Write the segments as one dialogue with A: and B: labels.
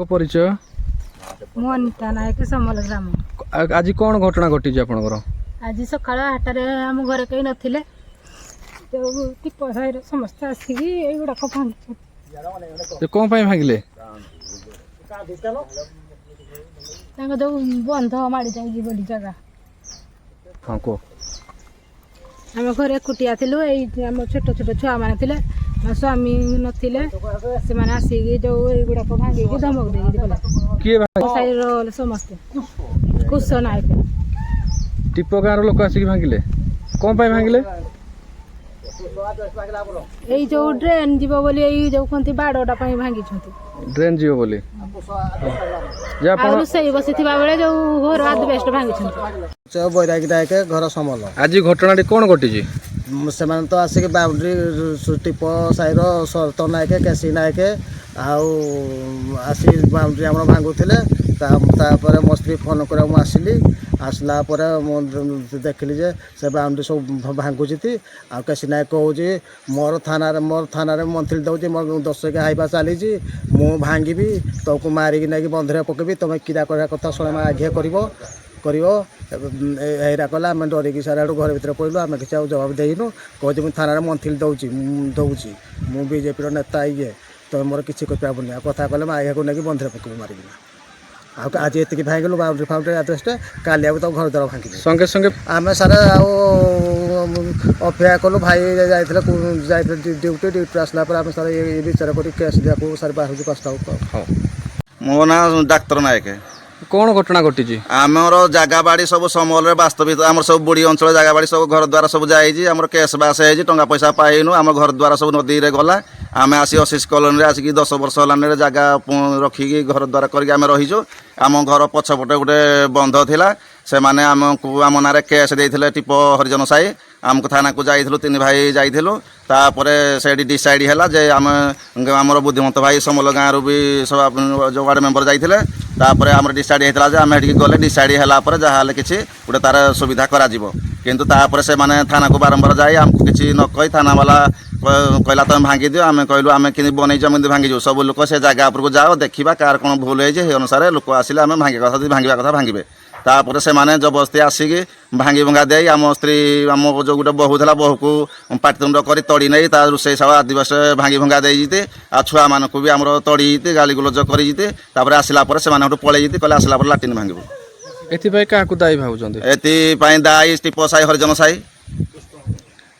A: परिचय
B: मोहनिता नायक समल ग्राम।
A: आज कौन घटना घटी आपनकर?
B: आज सकाळ 8टारे आम घरे कहीं नथिले टीप साइर समस्त आसिकी एगुड़ाक भांगी
A: कौन भांगिले
B: जो बंध माड़ी जाए बड़ी जगह।
A: हाँ कह
B: आम घर एकुटिया थिलु आम छोट छोट छुआ मैंने थे मो स्वामी नथिले से माने आसिकी जो एगुड़ाक भांगी धमक दे गला साइर समस्ते कुश नायक
A: टीप गाँव लोक आसिक भांगिले कौन भांगिले
B: এই जो ड्रेन जीव बोली এই जो कोंती बाड़ोटा पई भांगी छंती
A: ड्रेन जीव बोली जे
B: आ रोसई बसिथिबा बेले जो घर आदबेस्ट भांगी छंती
C: चौ बैरागी नायक घर समल।
A: आज घटना कौन घटी
C: से तो आसिक बाउंड्री टीप साइर शरत नायक केसी नायक आसी बाउंड्री आम भांगुले मो स्त्री फोन कर आसली आसला देखिली जे से बाउंड्री सब भांगुची आ केसी नायक कहे मोर थाना मंथली दौर मोर 10 टका हाइबा चली मु भांगी तो मारिकी नहीं बंधे पकेबी तुम किरा कर कथा शे आज्ञा कर कहला आम डरिकी सारे आड़ घर भर पड़ू आम किसी जवाब देनु कहते मुझे थाना मंथली दौची मु बीजेपी नेता ये तो मोर किसी करनी कथा कहले आज्ञा को लेकिन बंधे पकेबू मारिकी आज ये भांगलु बाउंड्री फाउंड्री आदरेस्ट काली तो घर द्वार भांगी
A: संगे संगे आम
C: सारे अपेक्षा कलु भाई जाते ड्यूटी आसला आम सारे ये विचार कर केस दिया सारे बाहर प्रस्ताव।
D: मो ना डाक्तर नायक
A: कौन घटना घटी
D: आमर जगह बाड़ी सब समल वास्तविक आम सब बुढ़ी अंचल जगह बाड़ी सब घर द्वार सब जाम केस बास हो टंका पैसा पाइनु आम घर द्वार सब नदी में गला आम आसी अशीष कॉलोनी आसिक 10 वर्ष है जगह रखिकी घर द्वार करके रहीचु आम घर पछपटे गोटे बंध थिला से माने आमको आम ना केस देते टीप हरिजन साई आमको थाना को जाइलु 3 भाई जाइलु तापरे से डिसाइड है जे आम बुद्धिमत भाई समल गाँव भी सब जो वार्ड मेंबर जाइए तापरे आम डिसाइड होता है आम गले डिसाइड है जहाँ किसी गोटे तार सुविधा करा किंतु तापरे से माने थाना को बारंबार जाए आमको किसी न कही थाना वाला कहला तुम भांगी दियो आम कहलु आम कि बनईच भांगी सब लोग से जगह उपरको जाओ देखा कार कौन भूल है अनुसार लोक आसिले आम भांगा कथा भांगा कथा भांगे तापर से माने जबरदस्ती आसिकी भांगी भंगा दे आम स्त्री आम जो गोटे बहु था बहु को पाटितुंड कर तड़ी नहीं रोसे सब आदिवास भांगी भंगा देते आ छुआ मानक भी आम तड़ी गाली गुलज कर आसला से पलि कहले आसला लाट्रिन भांगू
A: क्या दायी भाव
D: एपाई दायी टीप साई हरिजन साई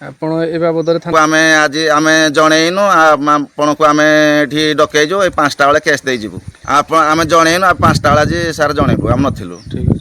D: आम आज आम जनईनु आपण को आम ये डकईजु 5टा बेले केस देजु आम जनईनु 5टा बेले आज सार जनईबू आम नथिलु।
A: ठीक है।